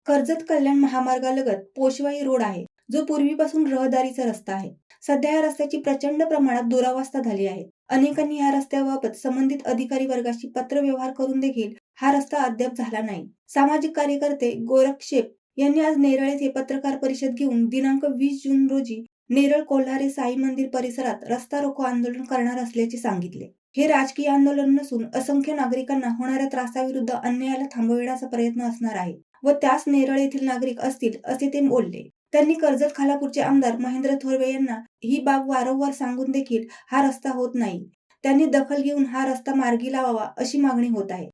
Karjat Kalyan महामार्गालगत पोशवाई road आहे, जो पूर्वीपासून रहदारीचा रस्ता आहे. सध्या या रस्त्याची प्रचंड प्रमाणात दुरावस्था झाली आहे. अनेकांनी या रस्त्याबाबत संबंधित अधिकारी वर्गाशी पत्रव्यवहार करून देखील हा रस्ता अद्याप झाला नाही. सामाजिक कार्यकर्ते गोरख शेख यांनी आज नेरळ येथे पत्रकार परिषद घेऊन दिनांक 20 जून रोजी नेरळ कोल्हारे साई मंदिर परिसरात रस्ता रोको आंदोलन करणार असल्याचे सांगितले. हे राजकीय आंदोलन नसून असंख्य नागरिकांना होणाऱ्या त्रासाविरुद्ध अन्यायाला थांबविण्याचा प्रयत्न असणार आहे व त्यास नेरळ येथील नागरिक असतील असे ते बोलले. त्यांनी कर्जत खालापूरचे आमदार महेंद्र थोरवे यांना ही बाब वारंवार सांगून देखील हा रस्ता होत नाही. त्यांनी दखल घेऊन हा रस्ता मार्गी लावावा अशी मागणी होत आहे.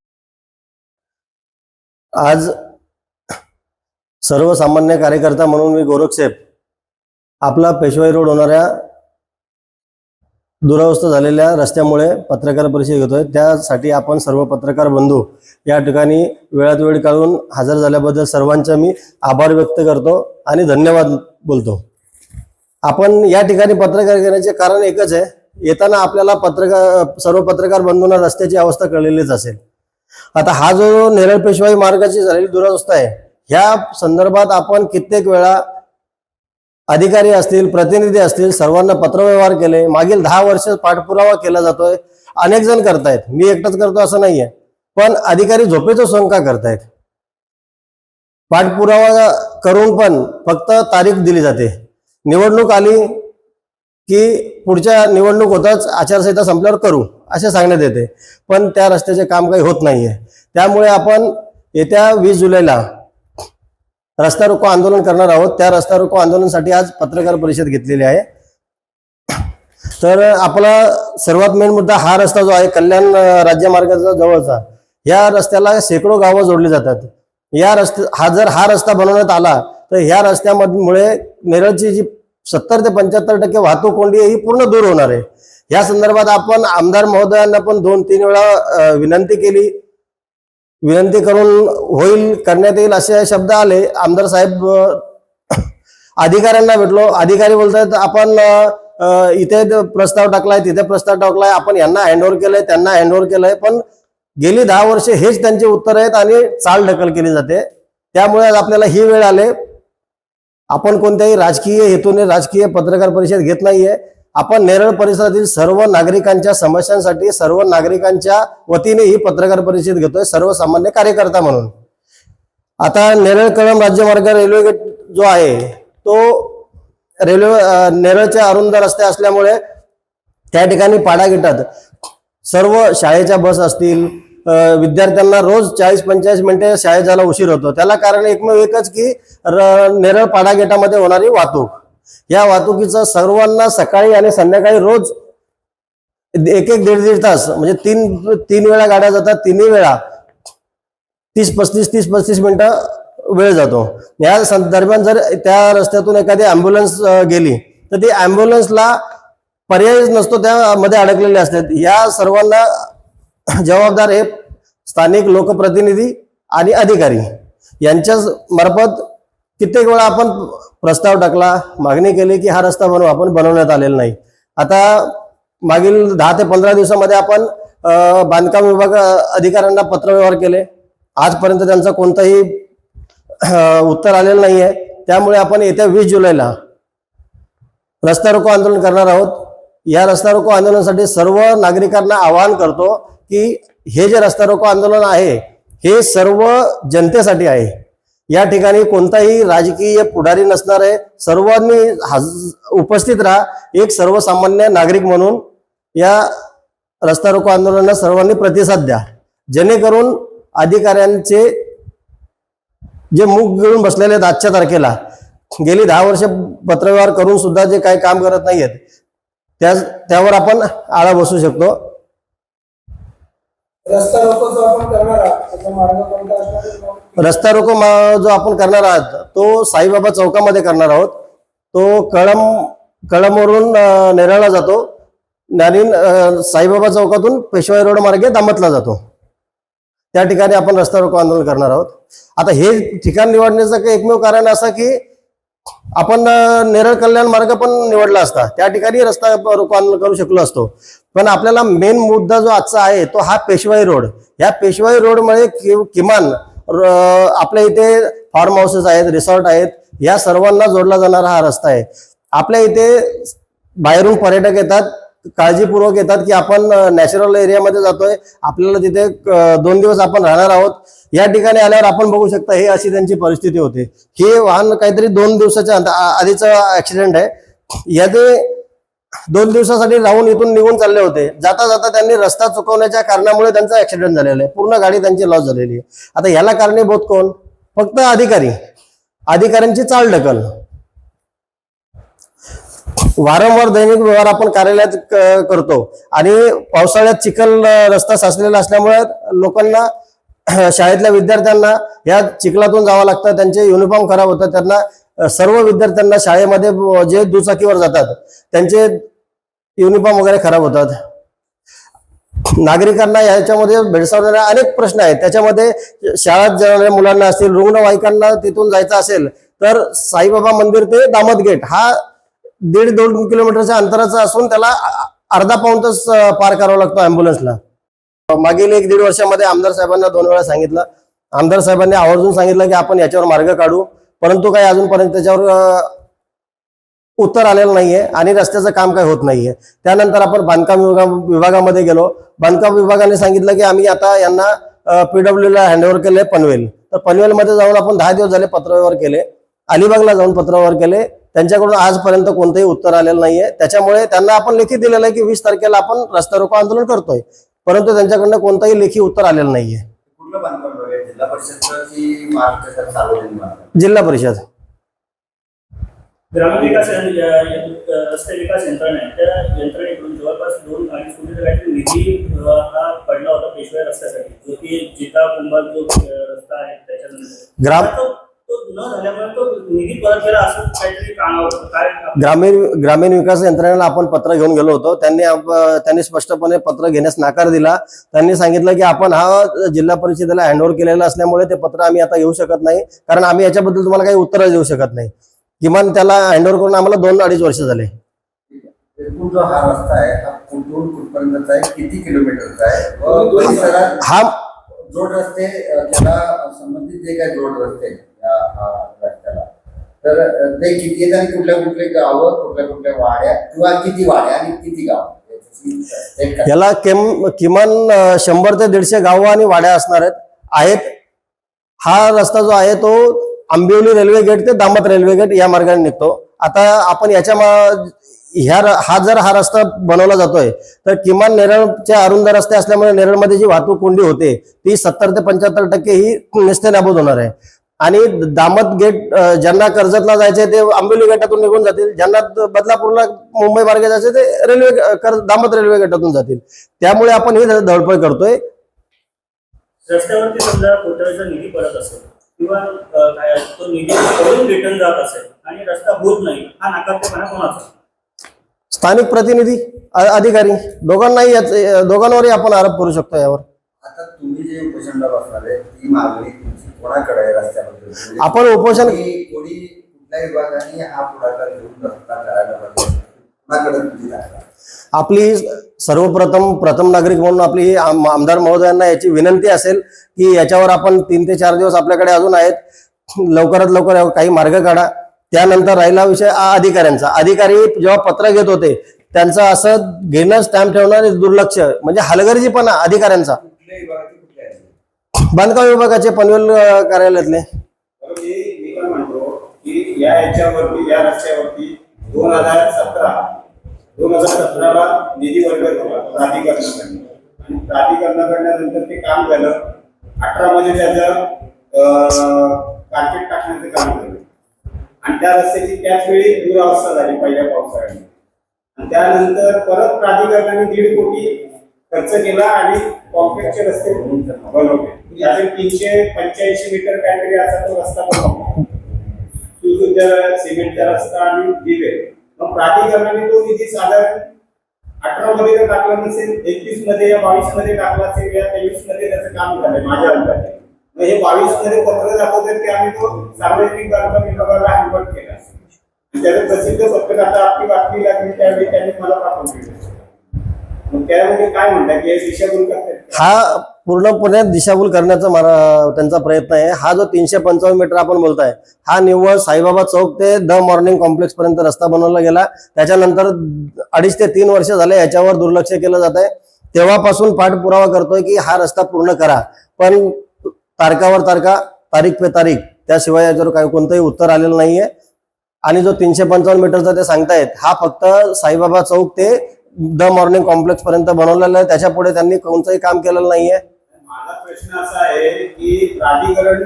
आज सर्वसामान्य कार्यकर्ता म्हणून मी गोरखसाहेब आपला पेशवाई रोड होणाऱ्या दुरावस्था झालेल्या रस्त्यामुळे पत्रकार परिषद घेतोय. त्यासाठी आपण सर्व पत्रकार बंधू या ठिकाणी वेळात वेळ काढून हजर झाल्याबद्दल सर्वांचा मी आभार व्यक्त करतो आणि धन्यवाद बोलतो. आपण या ठिकाणी पत्रकार घेण्याचे कारण एकच आहे, येताना आपल्याला सर्व पत्रकार बंधूंना रस्त्याची अवस्था कळलेलीच असेल. आता हा जो नेरळ पेशवाई मार्गाची झालेली दुरावस्था आहे, ह्या संदर्भात आपण कित्येक वेळा अधिकारी असतील, प्रतिनिधी असतील, सर्वांना पत्रव्यवहार केले. मागील 10 वर्ष पाठपुरावा केला जातोय. अनेक जण करतायत, मी एकटाच करतो असं नाहीये, पण अधिकारी झोपेचं सोंग का करतायत? पाठपुरावा करून पण फक्त तारीख दिली जाते. निवडणूक आली की पुढच्या निवडणूक होताच आचारसंहिता संपल्यावर करू असे सांगण्यात येते, पण त्या रस्त्याचे काम काही होत नाहीये. त्यामुळे आपण येत्या 20 जुलैला रस्ता रोको आंदोलन करणार आहोत. त्या रस्ता रोको आंदोलनासाठी आज पत्रकार परिषद घेतलेली आहे. तर आपला सर्वात मेन मुद्दा हा रस्ता जो आहे कल्याण राज्यमार्गाचा जवळचा, या रस्त्याला शेकडो गावं जोडली जातात. या हा रस्ता बनवण्यात आला तर ह्या रस्त्यामुळे नेरळची जी 70 ते 75% वाहतूक कोंडी ही पूर्ण दूर होणार आहे. या संदर्भात आपण आमदार महोदयांना पण 2-3 वेळा विनंती करून होईल, करण्यात येईल असे शब्द आले. आमदार साहेब अधिकाऱ्यांना भेटलो, अधिकारी बोलतात आपण इथे प्रस्ताव टाकलाय, तिथे प्रस्ताव टाकलाय, आपण यांना हँडओव्हर केलंय, त्यांना हँडओव्हर केलंय, पण गेली 10 वर्षे हेच त्यांचे उत्तर आहेत आणि चाल ढकल केली जाते. त्यामुळे आज आपल्याला ही वेळ आले. आपण कोणत्याही राजकीय हेतूने राजकीय पत्रकार परिषद घेत नाहीये. आपण नेरळ परिसरातील सर्व नागरिकांच्या समस्यांसाठी सर्व नागरिकांच्या वतीने ही पत्रकार परिषद घेतोय, सर्वसामान्य कार्यकर्ता म्हणून. आता नेरळ कळंब राज्यमार्ग रेल्वे गेट जो आहे तो नेरळच्या अरुंद रस्ते असल्यामुळे त्या ठिकाणी पाडा गेटात सर्व शाळेच्या बस असतील, विद्यार्थ्यांना रोज 40-45 मिनिटे शाळेत जायला उशीर होतो. त्याला कारण एकमेव एकच की नेरळ पाडा गेटामध्ये होणारी वाहतूक. या वाहतुकीचं सर्वांना सकाळी आणि संध्याकाळी रोज 1-1.5 तास म्हणजे तीन वेळा गाड्या जातात. तिन्ही वेळा 30-35 मिनिटं वेळ जातो. या दरम्यान जर त्या रस्त्यातून एखादी अँब्युलन्स गेली तर ती अँब्युलन्सला पर्यायच नसतो, त्यामध्ये अडकलेले असतात. या सर्वांना जबाबदार हे स्थानिक लोकप्रतिनिधी आणि अधिकारी यांच्या मार्फत कित्येक वेळा आपण प्रस्ताव टाकला, मागणी केली की हा रस्ता आपण बनवण्यात आलेला नाही. आता मागील 10 ते 15 दिवसामध्ये आपण बांधकाम विभाग अधिकाऱ्यांना पत्रव्यवहार केले. आजपर्यंत त्यांचं कोणतंही उत्तर आलेलं नाहीये. त्यामुळे आपण येत्या 20 जुलैला रस्ता रोको आंदोलन करणार आहोत. या रस्ता रोको आंदोलनासाठी सर्व नागरिकांना आवाहन करतो की हे जे रस्ता रोको आंदोलन आहे हे सर्व जनतेसाठी आहे. या ठिकाणी कोणताही राजकीय पुढारी नसणार आहे. सर्वांनी उपस्थित राहा, एक सर्वसामान्य नागरिक म्हणून या रस्ता रोको आंदोलनाला सर्वांनी प्रतिसाद द्या, जेणेकरून अधिकाऱ्यांचे जे मुख गिळून बसलेले आहेत आजच्या तारखेला, गेली 10 वर्ष पत्रव्यवहार करून सुद्धा जे काही काम करत नाहीयेत त्यावर आपण आळा बसू शकतो. रस्ता रोको जो आपण करणार आहात, रस्ता रोको जो आपण करणार आहात तो साईबाबा चौकामध्ये करणार आहोत. तो कळंबवरून नेरळला जातो आणि साईबाबा चौकातून पेशवाई रोड मार्गे दामतला जातो. त्या ठिकाणी आपण रस्ता रोको आंदोलन करणार आहोत. आता हे ठिकाण निवडण्याचं एकमेव कारण असं की आपण नेरळ कल्याण मार्ग पण निवडला असता, त्या ठिकाणी रस्ता रोको आंदोलन करू शकलो असतो. पण आपल्याला मेन मुद्दा जो आजचा आहे तो हा पेशवाई रोड. या पेशवाई रोडमुळे किमान आपल्या इथे फार्म हाऊसेस आहेत, रिसॉर्ट आहेत, या सर्वांना जोडला जाणारा हा रस्ता आहे. आपल्या इथे बाहेरून पर्यटक येतात, काळजीपूर्वक येतात की आपण नॅचरल एरियामध्ये जातोय, आपल्याला तिथे 2 दिवस आपण राहणार आहोत. या ठिकाणी आल्यावर आपण बघू शकता हे अशी त्यांची परिस्थिती होते. हे वाहन काहीतरी 2 दिवसाच्या आधीचा ऍक्सिडेंट आहे. याचे 2 दिवसासाठी राहून इथून निघून चालले होते. जाता जाता त्यांनी रस्ता चुकवण्याच्या कारणामुळे त्यांचा ऍक्सिडेंट झालेला आहे. पूर्ण गाडी त्यांची लॉस झालेली आहे. आता याला कारणीभूत कोण? फक्त अधिकाऱ्यांची चालढकल. वारंवार दैनिक व्यवहार आपण कार्यालयात करतो आणि पावसाळ्यात चिखल रस्ता साचलेला असल्यामुळे लोकांना, शाळेतल्या विद्यार्थ्यांना या चिखलातून जावं लागतं. त्यांचे युनिफॉर्म खराब होतात. त्यांना सर्व विद्यार्थ्यांना शाळेमध्ये जे दुचाकीवर जातात त्यांचे युनिफॉर्म वगैरे खराब होतात. नागरिकांना याच्यामध्ये भेडसावणारे अनेक प्रश्न आहेत. त्याच्यामध्ये शाळेत जाणाऱ्या मुलांना असतील, रुग्णवाहिकांना तिथून जायचं असेल तर साईबाबा मंदिर ते दामत गेट हा 1.5-2 किलोमीटरच्या अंतराचा असून त्याला अर्धा पाऊण तास पार करावा लागतो अँब्युलन्सला. मागील 1-1.5 वर्षामध्ये आमदार साहेबांना 2 वेळा सांगितलं. आमदार साहेबांनी आवर्जून सांगितलं की आपण याच्यावर मार्ग काढू, परंतु काही अजूनपर्यंत त्याच्यावर उत्तर आलेलं नाहीये आणि रस्त्याचं काम काही होत नाहीये. त्यानंतर आपण बांधकाम विभागामध्ये गेलो. बांधकाम विभागाने सांगितलं की आम्ही आता यांना PWला हँडओव्हर केले पनवेल. तर पनवेलमध्ये जाऊन आपण 10 दिवस झाले पत्रव्यवहार केले. अलिबागला जाऊन पत्रव्यवहार केले. त्यांच्याकडून आजपर्यंत कोणतंही उत्तर आलेलं नाहीये. त्याच्यामुळे त्यांना आपण लेखी दिलेलं आहे की 20 तारखेला आपण रस्ता रोको आंदोलन करतोय, परंतु त्यांच्याकडनं कोणतंही लेखी उत्तर आलेलं नाहीये. कुठलं बांधकाम वगैरे जिल्हा परिषदचं की महाराष्ट्र सार्वजनिक बांधकाम? जिल्हा परिषद. ग्रामीण विकास रस्ते विकास यंत्रणा आहे, त्या यंत्रणेकडून जवळपास 2-2.5 कोटी रुपयाचा निधी हा पडला होता पेशवा रस्त्यासाठी, जो की जिता कुंभार जो रस्ता आहे त्याच्यानंतर तो न झाल्यामुळे तो निधी परत केला असं काहीतरी कामावर काय ग्रामीण विकास यंत्रणेला आपण पत्र घेऊन गेलो होतो. त्यांनी स्पष्टपणे पत्र घेण्यास नकार दिला. त्यांनी सांगितलं की आपण हा जिल्हा परिषदेला हँडओव्हर केलेला असल्यामुळे ते पत्र आम्ही आता घेऊ शकत नाही, कारण आम्ही याच्याबद्दल तुम्हाला काही उत्तर देऊ शकत नाही. किमान त्याला हँडओव्हर करून आम्हाला 2-2.5 वर्ष झाले. एकूण जो हा रस्ता आहे हा कुठून कुठपर्यंतचा आहे, किती किलोमीटरचा आहे व परिसरात हा जोड रस्ते त्याला संबंधित जे काही जोड रस्ते आहेत या रस्त्याला, तर ते किती आहेत आणि कुठल्या गावं, कुठल्या वाड्या किंवा किती वाड्या आणि किती गाव याला किमान 100 ते 150 गावं आणि वाड्या असणार आहेत. हा रस्ता जो आहे तो आंबिवली रेल्वे गेट ते दामत रेल्वे गेट या मार्गाने निघतो. आता आपण हा जर हा रस्ता बनवला जातोय तर किमान नेरळचे अरुंद रस्ते असल्यामुळे नेरळमध्ये जी वाहतूक कोंडी होते ती 70 ते 75% ही नेस्तनाबूत होणार आहे. आणि दामत गेट ज्यांना कर्जतला जायचे ते आंबिवली गेटातून निघून जातील, ज्यांना बदलापूरला मुंबई मार्गे जायचे ते दामत रेल्वे गेटातून जातील. त्यामुळे आपण ही धडपड करतोय. रस्त्यावरती समजा कोट्यावधीचा निधी पडत असेल किंवा तो निधी पडून रिटर्न जात असेल आणि रस्ता होत नाही, हा नाकारतेपणा कोणाचा? स्थानिक प्रतिनिधी, अधिकारी दोघांवरही आपण आरोप करू शकतो यावर. आता तुम्ही जे उपोषणला बसणार आहे ती मागणी तुमची कोणाकडे आहे रस्त्याबद्दल? आपण उपोषण कोणी कुठल्या विभागाने हा पुढाकार घेऊन रस्ता करायला पाहिजे, कोणाकडे तुम्ही जाणार? आपली प्रथम नागरिक म्हणून आपली आमदार महोदयांना याची विनंती असेल की याच्यावर आपण 3 ते 4 दिवस आपल्याकडे अजून आहेत, लवकरात लवकर काही मार्ग काढा. त्यानंतर राहिला विषय अधिकाऱ्यांचा. अधिकारी जेव्हा पत्र घेत होते त्यांचं असं घेणं, स्टॅम्प ठेवणं, दुर्लक्ष म्हणजे हलगर्जीपणा अधिकाऱ्यांचा. बांधकाम विभागाचे पनवेल कार्यालयातले. मी काय म्हणतो की या रस्त्यावरती 2017ला निधी वर्ग झाला प्राधिकरणाकडून आणि प्राधिकरणाकडल्यानंतर ते काम झालं. 18 मध्ये त्याचं कार्पेट टाकण्याचं काम झालं आणि त्या रस्त्याची त्याच वेळी दुरावस्था झाली पहिल्या पावसाळ्यात. आणि त्यानंतर परत प्राधिकरणाने 1.5 कोटी खर्च केला आणि कॉन्क्रीटचे रस्ते बनवले. त्याचे 385 मीटर काहीतरी असा तो रस्ता बनवला, सुसज्ज सिमेंटचा रस्ता आणि दिवे. मग प्राधिकरणाने तो निधी साधारण 18 मध्ये जर टाकला नसेल, 21 मध्ये या 22 मध्ये टाकला असेल, या 23 मध्ये त्याचं काम झालंय माझ्या अंदाजे. मग हे 22 मध्ये पत्र दाखवतात की आम्ही तो सार्वजनिक बांधकाम विभागाला हँडओव्हर केला. त्याचं प्रसिद्ध पत्रक आता आपली बातमी लागली त्यावेळी त्यांनी मला पाठवून दिलं. मग त्यामध्ये काय म्हणतात की हे दिशाभूल करतात? हा पूर्णपणे दिशाभूल करण्याचा त्यांचा प्रयत्न आहे. हा जो 355 मीटर आपण बोलताय, हा निव्वळ साईबाबा चौक ते द मॉर्निंग कॉम्प्लेक्स पर्यंत रस्ता बनवला गेला. त्याच्यानंतर 2.5 ते 3 वर्ष झाले याच्यावर दुर्लक्ष केलं जात आहे. तेव्हापासून पाठपुरावा करतोय की हा रस्ता पूर्ण करा, पण तारखावर तारखा, तारीख पे तारीख, त्याशिवाय याच्यावर काही कोणतंही उत्तर आलेलं नाहीये. आणि जो 355 मीटरचा ते सांगतायत, हा फक्त साईबाबा चौक ते द मॉर्निंग कॉम्प्लेक्स पर्यंत बनवलेला आहे. त्याच्या पुढे त्यांनी कोणतंही काम केलेलं नाहीये. माझा प्रश्न असा आहे की प्राधिकरण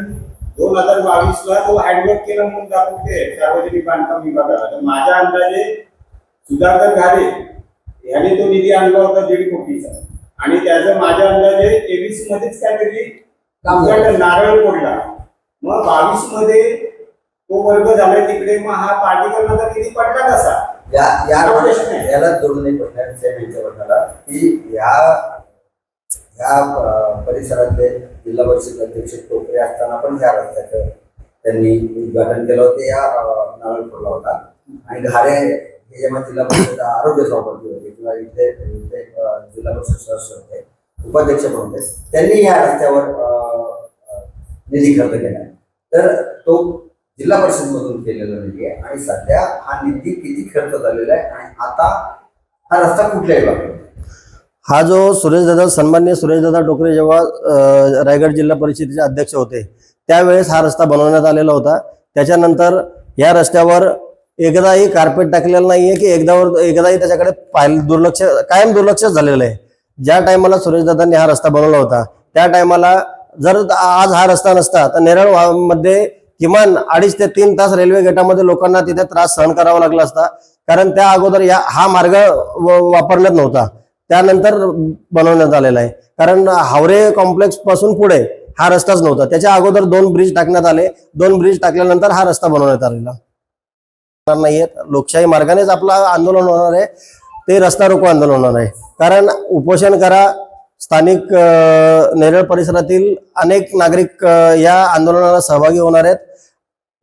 2022ला तो हँडवर्क केला म्हणून दाखवते सार्वजनिक बांधकाम विभागाला. तर माझ्या अंदाजे सुधाकर घाले याने तो निधी आणला होता 1.5 कोटीचा, आणि त्याचं माझ्या अंदाजे 23 मध्येच काहीतरी नारळ पडला. मग 22 मध्ये तो वर्ग झाला तिकडे, मग हा प्राधिकरणाचा निधी पडला कसा? याला जोडून एक प्रश्न आहे की या परिसरातले जिल्हा परिषद अध्यक्ष टोपरे असताना पण ह्या रस्त्याचं त्यांनी उद्घाटन केलं होतं, या नारळ फोडला होता. आणि घारे हे जेव्हा जिल्हा परिषद आरोग्य सभापती होते किंवा इथे जिल्हा परिषद सदस्य होते, उपाध्यक्ष पण होते, त्यांनी या रस्त्यावर निधी खर्च केला. तर तो जिल्हा परिषद मधून केलेला निधी आहे, आणि सध्या हा निधी किती खर्च झालेला आहे आणि आता हा रस्ता कुठल्या विभागात? हा जो सन्माननीय सुरेशदादा टोकरे जेव्हा रायगड जिल्हा परिषदेचे अध्यक्ष होते, त्यावेळेस हा रस्ता बनवण्यात आलेला होता. त्याच्यानंतर या रस्त्यावर एकदाही कार्पेट टाकलेलं नाहीये की एकदाही त्याच्याकडे कायम दुर्लक्ष झालेलं आहे. ज्या टायमाला सुरेशदादांनी हा रस्ता बनवला होता, त्या टायमाला जर आज हा रस्ता नसता तर नेरळ मध्ये किमान 2.5 ते 3 तास रेल्वे गेटामध्ये लोकांना तिथे त्रास सहन करावा लागला असता. कारण त्या अगोदर हा मार्ग वापरण्यात नव्हता, त्यानंतर बनवण्यात आलेला आहे. कारण हावरे कॉम्प्लेक्स पासून पुढे हा रस्ताच नव्हता. त्याच्या अगोदर 2 ब्रिज टाकण्यात आले. 2 ब्रिज टाकल्यानंतर हा रस्ता बनवण्यात आलेला नाहीये. लोकशाही मार्गानेच आपलं आंदोलन होणार आहे, ते रस्ता रोको आंदोलन होणार आहे. कारण उपोषण करा, स्थानिक नेरळ परिसरातील अनेक नागरिक या आंदोलनाला सहभागी होणार आहेत.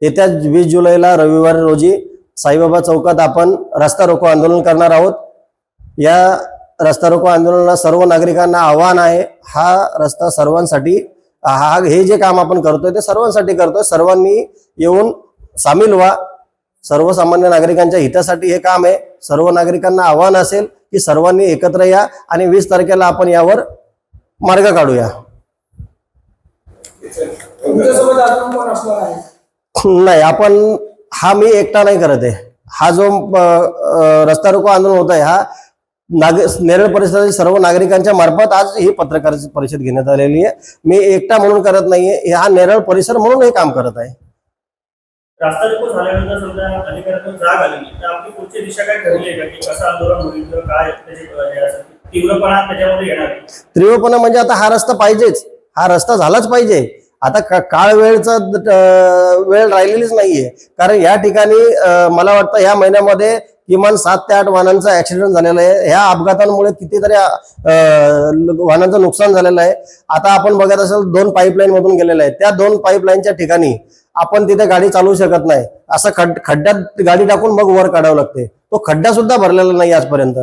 येत्या 20 जुलैला रविवार रोजी साईबाबा चौकात आपण रस्ता रोको आंदोलन करणार आहोत. या रस्ता रोको आंदोलनाला सर्व नागरिकांना आव्हान आहे. हा रस्ता सर्वांसाठी, हे जे काम आपण करतोय ते सर्वांसाठी करतोय. सर्वांनी येऊन सामील व्हा. सर्वसामान्य नागरिकांच्या हितासाठी हे काम आहे. सर्व नागरिकांना आव्हान असेल की सर्वांनी एकत्र या आणि 20 तारखेला आपण यावर मार्ग काढूया. नाही, मी एकटा नाही करत आहे. हा जो रस्ता रोको आंदोलन होत आहे, हा नेरळ परिसरातील सर्व नागरिकांच्या मार्फत आज ही पत्रकार परिषद घेण्यात आलेली आहे. मी एकटा म्हणून करत नाहीये, हा नेरळ परिसर म्हणून हे काम करत आहे. रस्ता रोको झाल्यानंतर समजा अधिकाऱ्यांना जाग आली, तर आपली पुढची दिशा काय ठरली आहे का की कसं आंदोलन होईल किंवा काय त्याची तीव्रपणा त्याच्यामध्ये येणार? तीव्रपणा म्हणजे आता हा रस्ता पाहिजेच, हा रस्ता झालाच पाहिजे. आता काळ वेळ राहिलेलीच नाहीये. कारण या ठिकाणी मला वाटतं या महिन्यामध्ये किमान 7 ते 8 वाहनांचा ऍक्सिडेंट झालेला आहे. ह्या अपघातांमुळे कितीतरी वाहनांचं नुकसान झालेलं आहे. आता आपण बघत असाल 2 पाईपलाईन मधून गेलेल्या आहेत. त्या 2 पाईपलाईनच्या ठिकाणी आपण तिथे गाडी चालवू शकत नाही. असं खड्ड्यात गाडी टाकून मग वर काढावं लागते. तो खड्डा सुद्धा भरलेला नाही आजपर्यंत.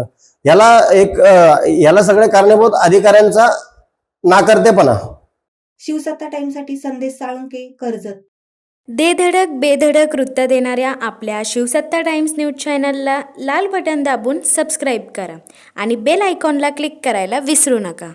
याला सगळे कारणीभूत अधिकाऱ्यांचा नाकर्तेपणा. शिवसत्ता टाइम्ससाठी संदेश साळुंके, कर्जत. धडक बेधडक वृत्त देणाऱ्या आपल्या शिवसत्ता टाइम्स न्यूज चॅनलला लाल बटन दाबून सबस्क्राईब करा आणि बेल आयकॉनला क्लिक करायला विसरू नका.